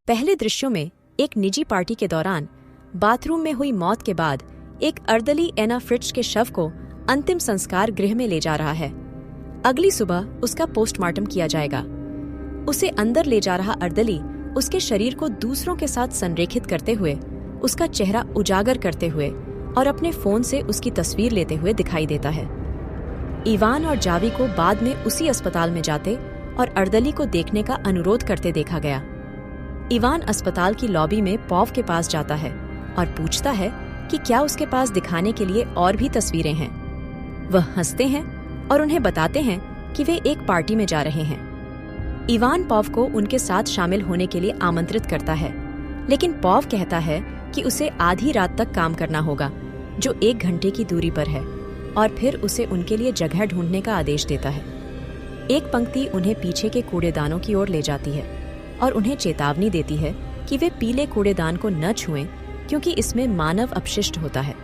पहले दृश्यों में एक निजी पार्टी के दौरान बाथरूम में हुई मौत के बाद एक अर्दली एना फ्रिट्ज के शव को अंतिम संस्कार गृह में ले जा रहा है। अगली सुबह उसका पोस्टमार्टम किया जाएगा। उसे अंदर ले जा रहा अर्दली उसके शरीर को दूसरों के साथ संरेखित करते हुए, उसका चेहरा उजागर करते हुए और अपने फोन से उसकी तस्वीर लेते हुए दिखाई देता है। इवान और जावी को बाद में उसी अस्पताल में जाते और अर्दली को देखने का अनुरोध करते देखा गया। इवान अस्पताल की लॉबी में पॉव के पास जाता है और पूछता है कि क्या उसके पास दिखाने के लिए और भी तस्वीरें हैं। वह हंसते हैं और उन्हें बताते हैं कि वे एक पार्टी में जा रहे हैं। इवान पॉव को उनके साथ शामिल होने के लिए आमंत्रित करता है, लेकिन पॉव कहता है कि उसे आधी रात तक काम करना होगा, जो 1 घंटे की दूरी पर है, और फिर उसे उनके लिए जगह ढूंढने का आदेश देता है। एक पंक्ति उन्हें पीछे के कूड़ेदानों की ओर ले जाती है और उन्हें चेतावनी देती है कि वे पीले कूड़ेदान को न छुएं, क्योंकि इसमें मानव अपशिष्ट होता है।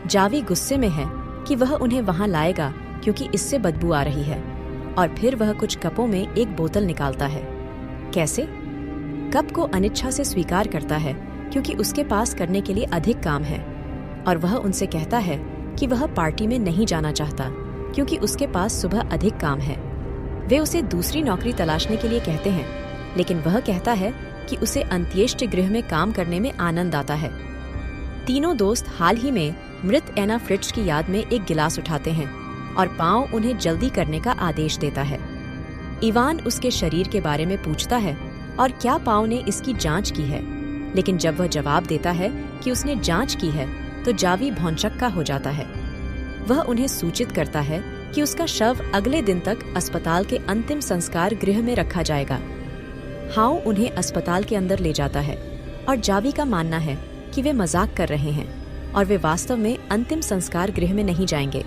जावी गुस्से में है कि वह उन्हें वहां लाएगा क्योंकि इससे बदबू आ रही है, और फिर वह कुछ कपों में एक बोतल निकालता है। कैसे? कप को अनिच्छा से स्वीकार करता है क्योंकि उसके पास करने के लिए अधिक काम है, और वह उनसे कहता है कि वह पार्टी में नहीं जाना चाहता क्योंकि उसके पास सुबह अधिक काम है। वे उसे दूसरी नौकरी तलाशने के लिए कहते हैं, लेकिन वह कहता है कि उसे अंत्येष्टि गृह में काम करने में आनंद आता है। तीनों दोस्त हाल ही में मृत एना फ्रिट्ज की याद में एक गिलास उठाते हैं और पांव उन्हें जल्दी करने का आदेश देता है। इवान उसके शरीर के बारे में पूछता है और क्या पांव ने इसकी जांच की है, लेकिन जब वह जवाब देता है कि उसने जांच की है तो जावी भौंचक्का हो जाता है। वह उन्हें सूचित करता है कि उसका शव अगले दिन तक अस्पताल के अंतिम संस्कार गृह में रखा जाएगा। हाउ उन्हें अस्पताल के अंदर ले जाता है और जावी का मानना है कि वे मजाक कर रहे हैं और वे वास्तव में अंतिम संस्कार गृह में नहीं जाएंगे,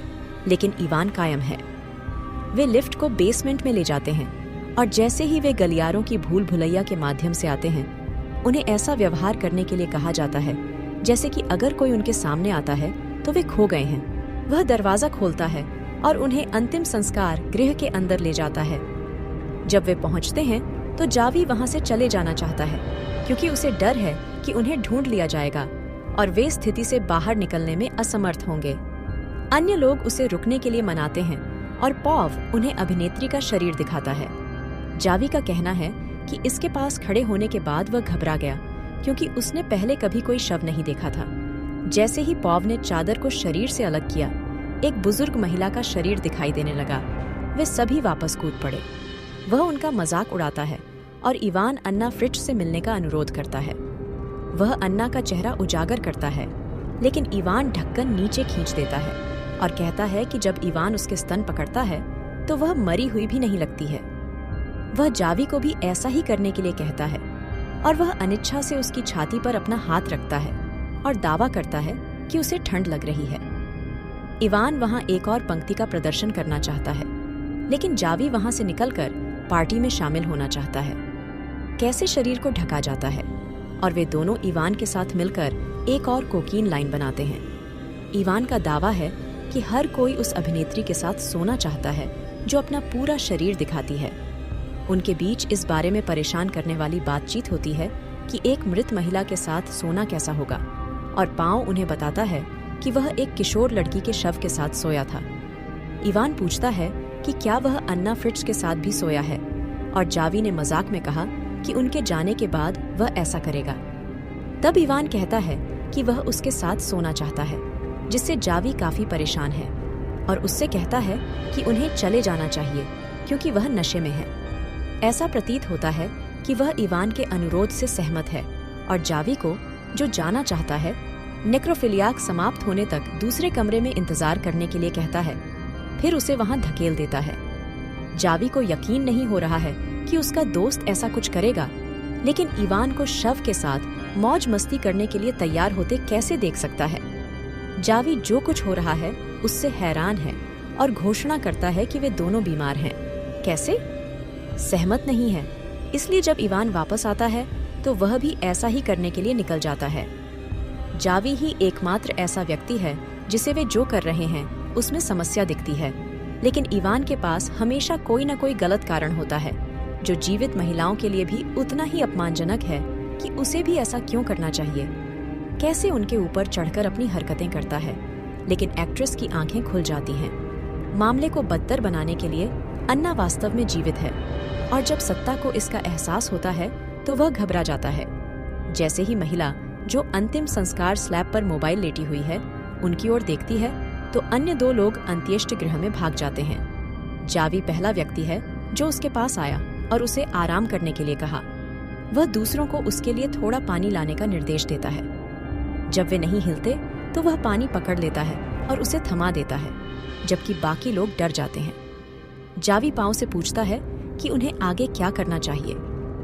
लेकिन इवान कायम है। वे लिफ्ट को बेसमेंट में ले जाते हैं और जैसे ही वे गलियारों की भूल भुलैया के माध्यम से आते हैं, उन्हें ऐसा व्यवहार करने के लिए कहा जाता है जैसे कि अगर कोई उनके सामने आता है तो वे खो गए हैं। वह दरवाजा खोलता है और उन्हें अंतिम संस्कार गृह के अंदर ले जाता है। जब वे पहुंचते हैं तो जावी वहां से चले जाना चाहता है क्योंकि उसे डर है कि उन्हें ढूंढ लिया जाएगा और वे स्थिति से बाहर निकलने में असमर्थ होंगे। अन्य लोग उसे रुकने के लिए मनाते हैं और पॉव उन्हें अभिनेत्री का शरीर दिखाता है। जावी का कहना है कि इसके पास खड़े होने के बाद वह घबरा गया क्योंकि उसने पहले कभी कोई शव नहीं देखा था। जैसे ही पॉव ने चादर को शरीर से अलग किया, एक बुजुर्ग महिला का शरीर दिखाई देने लगा। वे सभी वापस कूद पड़े। वह उनका मजाक उड़ाता है और इवान अन्ना फ्रिट्ज से मिलने का अनुरोध करता है। वह अन्ना का चेहरा उजागर करता है, लेकिन इवान ढक्कन नीचे खींच देता है और कहता है कि जब इवान उसके स्तन पकड़ता है तो वह मरी हुई भी नहीं लगती है। वह जावी को भी ऐसा ही करने के लिए कहता है और वह अनिच्छा से उसकी छाती पर अपना हाथ रखता है और दावा करता है कि उसे ठंड लग रही है। इवान वहां एक और पंक्ति का प्रदर्शन करना चाहता है, लेकिन जावी वहां से निकलकर पार्टी में शामिल होना चाहता है। कैसे शरीर को ढका जाता है और वे दोनों इवान के साथ मिलकर एक और कोकीन लाइन बनाते हैं। इवान का दावा है कि हर कोई उस अभिनेत्री के साथ सोना चाहता है जो अपना पूरा शरीर दिखाती है। उनके बीच इस बारे में परेशान करने वाली बातचीत होती है कि एक मृत महिला के साथ सोना कैसा होगा, और पांव उन्हें बताता है कि वह एक किशोर लड़की के शव के साथ सोया था। इवान पूछता है कि क्या वह अन्ना फ्रिट्ज के साथ भी सोया है, और जावी ने मजाक में कहा कि उनके जाने के बाद वह ऐसा करेगा। तब इवान कहता है कि वह उसके साथ सोना चाहता है, जिससे जावी काफी परेशान है और उससे कहता है कि उन्हें चले जाना चाहिए क्योंकि वह नशे में है। ऐसा प्रतीत होता है कि वह इवान के अनुरोध से सहमत है और जावी को, जो जाना चाहता है, नेक्रोफिलियाक समाप्त होने तक दूसरे कमरे में इंतजार करने के लिए कहता है, फिर उसे वहां धकेल देता है। जावी को यकीन नहीं हो रहा है कि उसका दोस्त ऐसा कुछ करेगा, लेकिन इवान को शव के साथ मौज मस्ती करने के लिए तैयार होते कैसे देख सकता है। जावी जो कुछ हो रहा है उससे हैरान है और घोषणा करता है कि वे दोनों बीमार हैं। कैसे? सहमत नहीं है, इसलिए जब इवान वापस आता है तो वह भी ऐसा ही करने के लिए निकल जाता है। जावी ही एकमात्र ऐसा व्यक्ति है जिसे वे जो कर रहे हैं उसमें समस्या दिखती है, लेकिन इवान के पास हमेशा कोई न कोई गलत कारण होता है जो जीवित महिलाओं के लिए भी उतना ही अपमानजनक है कि उसे भी ऐसा क्यों करना चाहिए, कैसे उनके ऊपर चढ़कर अपनी हरकतें करता है। लेकिन एक्ट्रेस की आंखें खुल जाती हैं। मामले को बदतर बनाने के लिए अन्ना वास्तव में जीवित है, और जब सत्ता को इसका एहसास होता है तो वह घबरा जाता है। जैसे ही महिला जो अंतिम संस्कार स्लैब पर मोबाइल लेटी हुई है उनकी ओर देखती है तो अन्य 2 लोग अंत्येष्टि गृह में भाग जाते हैं। जावी पहला व्यक्ति है जो उसके पास आया और उसे आराम करने के लिए कहा। वह दूसरों को उसके लिए थोड़ा पानी लाने का निर्देश देता है। जब वे नहीं हिलते तो वह पानी पकड़ लेता है और उसे थमा देता है, जबकि बाकी लोग डर जाते हैं। जावी पाओ से पूछता है कि उन्हें आगे क्या करना चाहिए,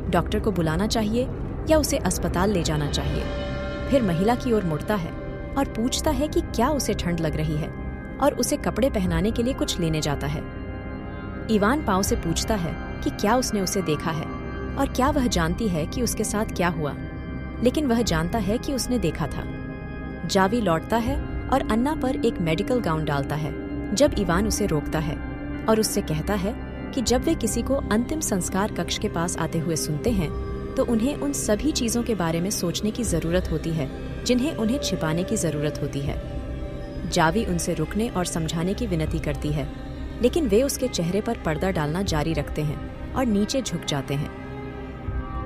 डॉक्टर को बुलाना चाहिए या उसे अस्पताल ले जाना चाहिए। फिर महिला की ओर मुड़ता है और पूछता है कि क्या उसे ठंड लग रही है, और उसे कपड़े पहनाने के लिए कुछ लेने जाता है। इवान पाओ से पूछता है कि क्या उसने उसे देखा है और क्या वह जानती है कि उसके साथ क्या हुआ, लेकिन वह जानता है कि उसने देखा था। जावी लौटता है और अन्ना पर एक मेडिकल गाउन डालता है जब इवान उसे रोकता है और उससे कहता है कि जब वे किसी को अंतिम संस्कार कक्ष के पास आते हुए सुनते हैं तो उन्हें उन सभी चीजों के बारे में सोचने की जरूरत होती है जिन्हें उन्हें छिपाने की जरूरत होती है। जावी उनसे रुकने और समझाने की विनती करती है, लेकिन वे उसके चेहरे पर पर्दा डालना जारी रखते हैं और नीचे झुक जाते हैं।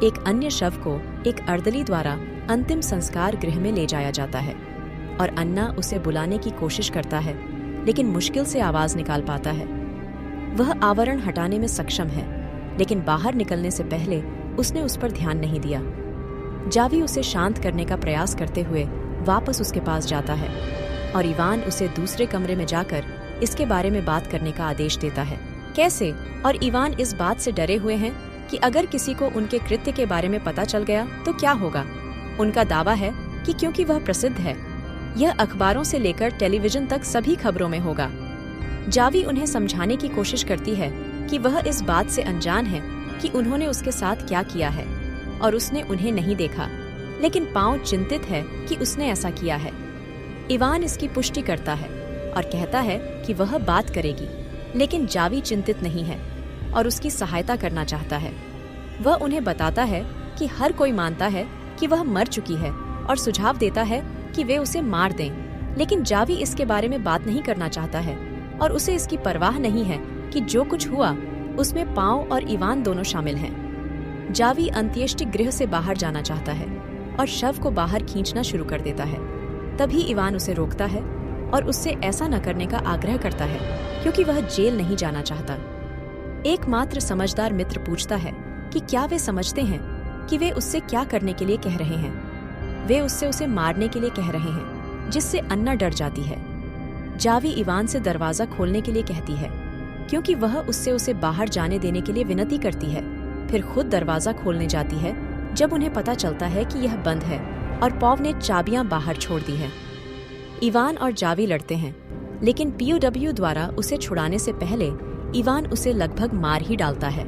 एक अन्य शव को एक अर्दली द्वारा अंतिम संस्कार गृह में ले जाया जाता है और अन्ना उसे बुलाने की कोशिश करता है, लेकिन मुश्किल से आवाज निकाल पाता है। वह आवरण हटाने में सक्षम है, लेकिन बाहर निकलने से पहले उसने उस पर ध्यान नहीं दिया। जावी उसे शांत करने का प्रयास करते हुए वापस उसके पास जाता है और इवान उसे दूसरे कमरे में जाकर इसके बारे में बात करने का आदेश देता है। कैसे? और इवान इस बात से डरे हुए हैं कि अगर किसी को उनके कृत्य के बारे में पता चल गया तो क्या होगा। उनका दावा है कि क्योंकि वह प्रसिद्ध है, यह अखबारों से लेकर टेलीविजन तक सभी खबरों में होगा। जावी उन्हें समझाने की कोशिश करती है कि वह इस बात से अनजान है कि उन्होंने उसके साथ क्या किया है और उसने उन्हें नहीं देखा, लेकिन पाओ चिंतित है कि उसने ऐसा किया है। इवान इसकी पुष्टि करता है और कहता है कि वह बात करेगी, लेकिन जावी चिंतित नहीं है और उसकी सहायता करना चाहता है। वह उन्हें बताता है कि हर कोई मानता है कि वह मर चुकी है और सुझाव देता है कि वे उसे मार दें, लेकिन जावी इसके बारे में बात नहीं करना चाहता है और उसे इसकी परवाह नहीं है कि जो कुछ हुआ उसमें पाओ और इवान दोनों शामिल हैं। जावी अंत्येष्टि गृह से बाहर जाना चाहता है और शव को बाहर खींचना शुरू कर देता है। तभी इवान उसे रोकता है और उससे ऐसा न करने का आग्रह करता है क्योंकि वह जेल नहीं जाना चाहता। एकमात्र समझदार मित्र पूछता है कि क्या वे समझते हैं कि वे उससे क्या करने के लिए कह रहे हैं। वे उससे उसे मारने के लिए कह रहे हैं, जिससे अन्ना डर जाती है। जावी इवान से दरवाजा खोलने के लिए कहती है क्योंकि वह उससे उसे बाहर जाने देने के लिए विनती करती है। फिर खुद दरवाजा खोलने जाती है जब उन्हें पता चलता है कि यह बंद है और पॉव ने चाबियां बाहर छोड़ दी हैं। इवान और जावी लड़ते हैं, लेकिन पीओडब्ल्यू द्वारा उसे छुड़ाने से पहले इवान उसे लगभग मार ही डालता है।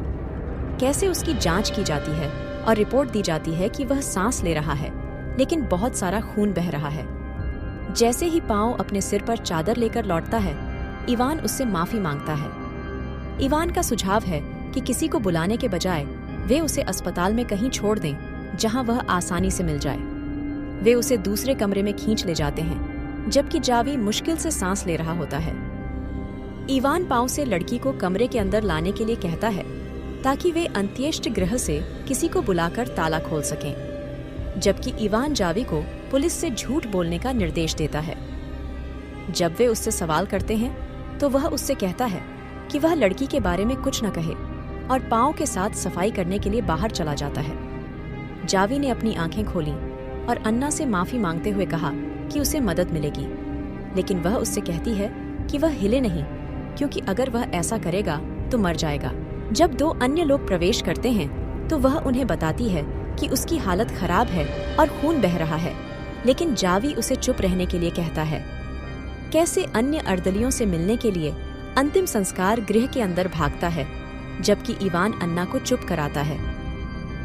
कैसे उसकी जांच की जाती है और रिपोर्ट दी जाती है कि वह सांस ले रहा है, लेकिन बहुत सारा खून बह रहा है। जैसे ही पाओ अपने सिर पर चादर लेकर लौटता है, इवान उससे माफी मांगता है। इवान का सुझाव है कि किसी को बुलाने के बजाय वे उसे अस्पताल में कहीं छोड़ दें जहां वह आसानी से मिल जाए। वे उसे दूसरे कमरे में खींच ले जाते हैं, जबकि जावी मुश्किल से सांस ले रहा होता है। इवान पाओ से लड़की को कमरे के अंदर लाने के लिए कहता है ताकि वे अंत्येष्टि गृह से किसी को बुलाकर ताला खोल सकें, जबकि इवान जावी को पुलिस से झूठ बोलने का निर्देश देता है। जब वे उससे सवाल करते हैं तो वह उससे कहता है कि वह लड़की के बारे में कुछ न कहे और पाओ के साथ सफाई करने के लिए बाहर चला जाता है। जावी ने अपनी आंखें खोली और अन्ना से माफी मांगते हुए कहा कि उसे मदद मिलेगी, लेकिन वह उससे कहती है कि वह हिले नहीं क्योंकि अगर वह ऐसा करेगा तो मर जाएगा। जब 2 अन्य लोग प्रवेश करते हैं तो वह उन्हें बताती है कि उसकी हालत खराब है और खून बह रहा है, लेकिन जावी उसे चुप रहने के लिए कहता है। कैसे अन्य अर्दलियों से मिलने के लिए अंतिम संस्कार गृह के अंदर भागता है, जबकि इवान अन्ना को चुप कराता है।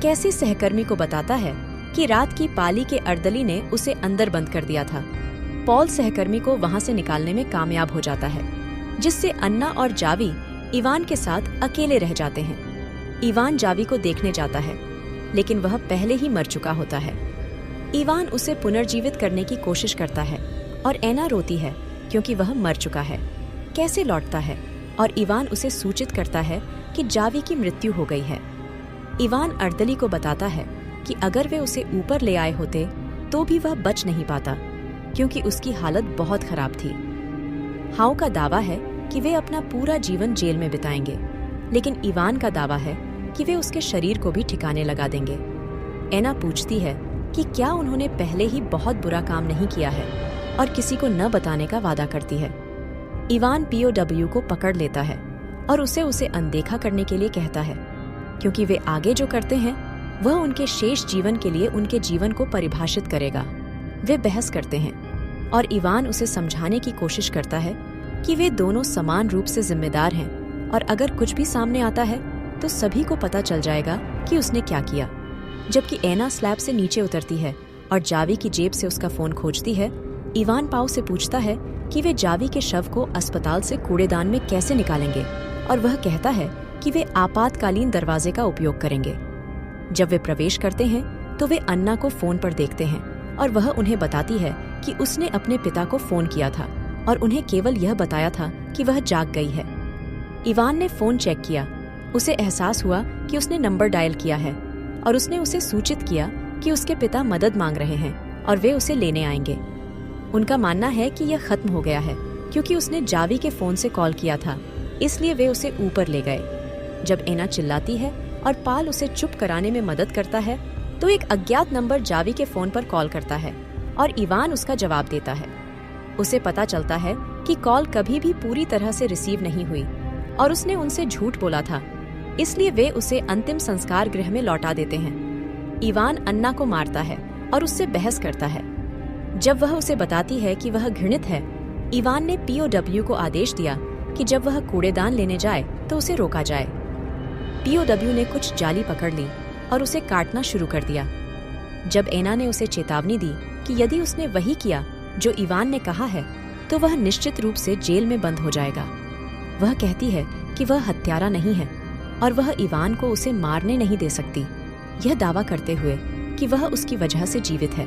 कैसे सहकर्मी को बताता है कि रात की पाली के अर्दली ने उसे अंदर बंद कर दिया था। पॉल सहकर्मी को वहां से निकालने में कामयाब हो जाता है, जिससे अन्ना और जावी इवान के साथ अकेले रह जाते हैं। इवान जावी को देखने जाता है, लेकिन वह पहले ही मर चुका होता है। इवान उसे पुनर्जीवित करने की कोशिश करता है और एना रोती है क्योंकि वह मर चुका है। कैसे लौटता है और इवान उसे सूचित करता है कि जावी की मृत्यु हो गई है। इवान अर्दली को बताता है कि अगर वे उसे ऊपर ले आए होते तो भी वह बच नहीं पाता क्योंकि उसकी हालत बहुत खराब थी। हाउ का दावा है कि वे अपना पूरा जीवन जेल में बिताएंगे, लेकिन इवान का दावा है कि वे उसके शरीर को भी ठिकाने लगा देंगे। एना पूछती है कि क्या उन्होंने पहले ही बहुत बुरा काम नहीं किया है और किसी को न बताने का वादा करती है। इवान POW को पकड़ लेता है और उसे अनदेखा करने के लिए कहता है क्योंकि वे आगे जो करते हैं वह उनके शेष जीवन के लिए उनके जीवन को परिभाषित करेगा। वे बहस करते हैं और इवान उसे समझाने की कोशिश करता है कि वे दोनों समान रूप से जिम्मेदार हैं और अगर कुछ भी सामने आता है तो सभी को पता चल जाएगा कि उसने क्या किया। जबकि एना स्लैब से नीचे उतरती है और जावी की जेब से उसका फोन खोजती है, इवान पाओ से पूछता है कि वे जावी के शव को अस्पताल से कूड़ेदान में कैसे निकालेंगे और वह कहता है कि वे आपातकालीन दरवाजे का उपयोग करेंगे। जब वे प्रवेश करते हैं तो वे अन्ना को फोन पर देखते हैं और वह उन्हें बताती है कि उसने अपने पिता को फोन किया था और उन्हें केवल यह बताया था कि वह जाग गई है। इवान ने फोन चेक किया। उसे एहसास हुआ कि उसने नंबर डायल किया है और उसने उसे सूचित किया कि उसके पिता मदद मांग रहे हैं और वे उसे लेने आएंगे। उनका मानना है कि यह खत्म हो गया है क्योंकि उसने जावी के फोन से कॉल किया था, इसलिए वे उसे ऊपर ले गए। जब एना चिल्लाती है और पाल उसे चुप कराने में मदद करता है तो एक अज्ञात नंबर जावी के फोन पर कॉल करता है और इवान उसका जवाब देता है। उसे पता चलता है कि कॉल कभी भी पूरी तरह से रिसीव नहीं हुई और उसने उनसे झूठ बोला था, इसलिए वे उसे अंतिम संस्कार गृह में लौटा देते हैं। इवान अन्ना को मारता है और उससे बहस करता है। जब वह उसे बताती है कि वह घृणित है, इवान ने POW को आदेश दिया कि जब वह कूड़ेदान लेने जाए तो उसे रोका जाए। POW ने कुछ जाली पकड़ ली और उसे काटना शुरू कर दिया। जब एना ने उसे चेतावनी दी कि यदि उसने वही किया जो इवान ने कहा है तो वह निश्चित रूप से जेल में बंद हो जाएगा। वह कहती है कि वह हत्यारा नहीं है और वह इवान को उसे मारने नहीं दे सकती, यह दावा करते हुए कि वह उसकी वजह से जीवित है।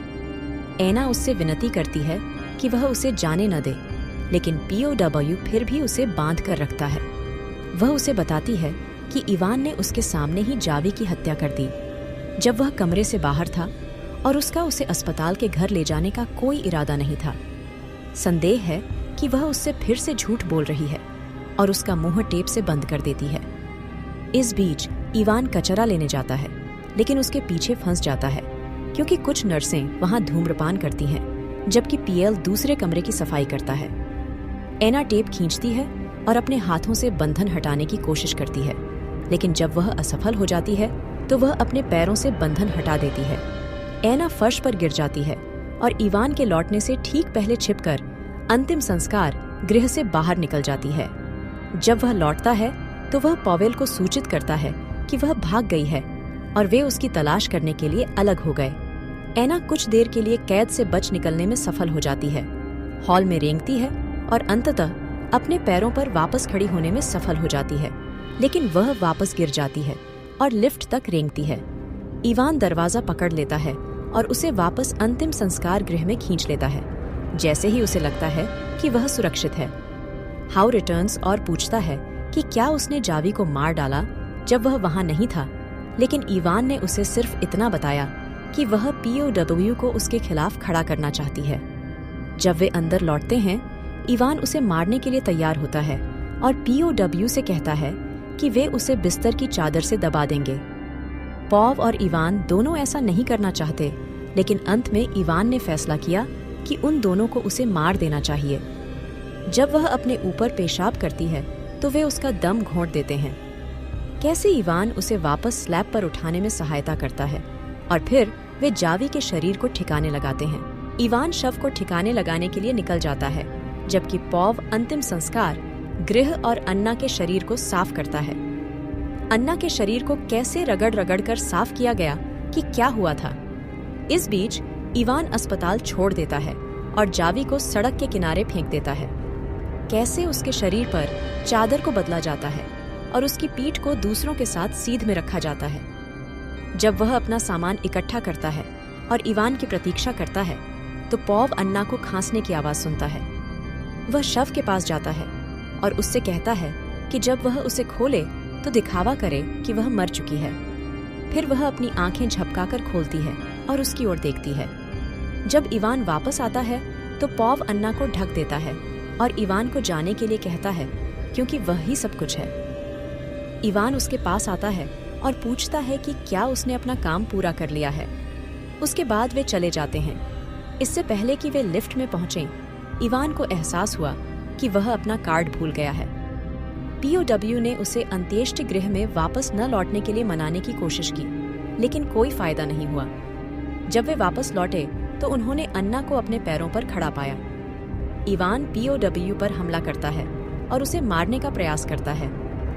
एना उससे विनती करती है कि वह उसे जाने न दे, लेकिन POW फिर भी उसे बांध कर रखता है। वह उसे बताती है कि इवान ने उसके सामने ही जावी की हत्या कर दी जब वह कमरे से बाहर था और उसका उसे अस्पताल के घर ले जाने का कोई इरादा नहीं था। संदेह है कि वह उससे फिर से झूठ बोल रही है और उसका मुंह टेप से बंद कर देती है। इस बीच इवान कचरा लेने जाता है, लेकिन उसके पीछे फंस जाता है क्योंकि कुछ नर्सें वहां धूम्रपान करती हैं, जबकि PL दूसरे कमरे की सफाई करता है। एना टेप खींचती है और अपने हाथों से बंधन हटाने की कोशिश करती है, लेकिन जब वह असफल हो जाती है तो वह अपने पैरों से बंधन हटा देती है। एना फर्श पर गिर जाती है और इवान के लौटने से ठीक पहले छिपकर अंतिम संस्कार गृह से बाहर निकल जाती है। जब वह लौटता है तो वह पॉवेल को सूचित करता है कि वह भाग गई है और वे उसकी तलाश करने के लिए अलग हो गए। एना कुछ देर के लिए कैद से बच निकलने में सफल हो जाती है, हॉल में रेंगती है और अंततः अपने पैरों पर वापस खड़ी होने में सफल हो जाती है, लेकिन वह वापस गिर जाती है और लिफ्ट तक रेंगती है। इवान दरवाजा पकड़ लेता है और उसे वापस अंतिम संस्कार गृह में खींच लेता है, जैसे ही उसे लगता है कि वह सुरक्षित है। हाउ रिटर्न्स और पूछता है कि क्या उसने जावी को मार डाला जब वह वहां नहीं था, लेकिन इवान ने उसे सिर्फ इतना बताया कि वह POW को उसके खिलाफ खड़ा करना चाहती है। जब वे अंदर लौटते हैं, इवान उसे मारने के लिए तैयार होता है और POW से कहता है कि वे उसे बिस्तर की चादर से दबा देंगे। पॉव और इवान दोनों ऐसा नहीं करना चाहते, लेकिन अंत में इवान ने फैसला किया कि उन दोनों को उसे मार देना चाहिए। जब वह अपने ऊपर पेशाब करती है तो वे उसका दम घोंट देते हैं। कैसे इवान उसे वापस स्लैब पर उठाने में सहायता करता है और फिर वे जावी के शरीर को ठिकाने लगाते हैं। इवान शव को ठिकाने लगाने के लिए निकल जाता है, जबकि पॉव अंतिम संस्कार गृह और अन्ना के शरीर को साफ करता है। अन्ना के शरीर को कैसे रगड़ कर साफ किया गया कि क्या हुआ था। इस बीच इवान अस्पताल छोड़ देता है और जावी को सड़क के किनारे फेंक देता है। कैसे उसके शरीर पर चादर को बदला जाता है और उसकी पीठ को दूसरों के साथ सीध में रखा जाता है। जब वह अपना सामान इकट्ठा करता है और इवान की प्रतीक्षा करता है तो पॉव अन्ना को खांसने की आवाज सुनता है। वह शव के पास जाता है और उससे कहता है कि जब वह उसे खोले तो दिखावा करे कि वह मर चुकी है। फिर वह अपनी आंखें झपकाकर खोलती है और उसकी ओर देखती है। जब इवान वापस आता है तो पॉव अन्ना को ढक देता है और इवान को जाने के लिए कहता है क्योंकि वह ही सब कुछ है। इवान उसके पास आता है और पूछता है कि क्या उसने अपना काम पूरा कर लिया है। उसके बाद वे चले जाते हैं। इससे पहले कि वे लिफ्ट में पहुंचें, इवान को एहसास हुआ कि वह अपना कार्ड भूल गया है। पीओडब्ल्यू ने उसे अंत्येष्टि गृह में वापस न लौटने के लिए मनाने की कोशिश की, लेकिन कोई फायदा नहीं हुआ। जब वे वापस लौटे तो उन्होंने अन्ना को अपने पैरों पर खड़ा पाया। इवान पीओडब्ल्यू पर हमला करता है और उसे मारने का प्रयास करता है,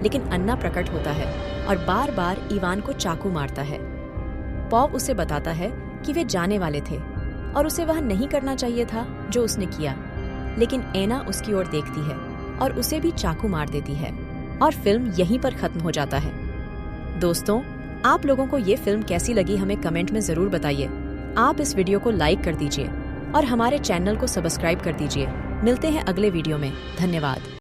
लेकिन अन्ना प्रकट होता है और बार बार इवान को चाकू मारता है। पॉव उसे बताता है कि वे जाने वाले थे और उसे वह नहीं करना चाहिए था जो उसने किया, लेकिन एना उसकी ओर देखती है और उसे भी चाकू मार देती है और फिल्म यहीं पर खत्म हो जाता है। दोस्तों, आप लोगों को ये फिल्म कैसी लगी हमें कमेंट में जरूर बताइए। आप इस वीडियो को लाइक कर दीजिए और हमारे चैनल को सब्सक्राइब कर दीजिए। मिलते हैं अगले वीडियो में। धन्यवाद।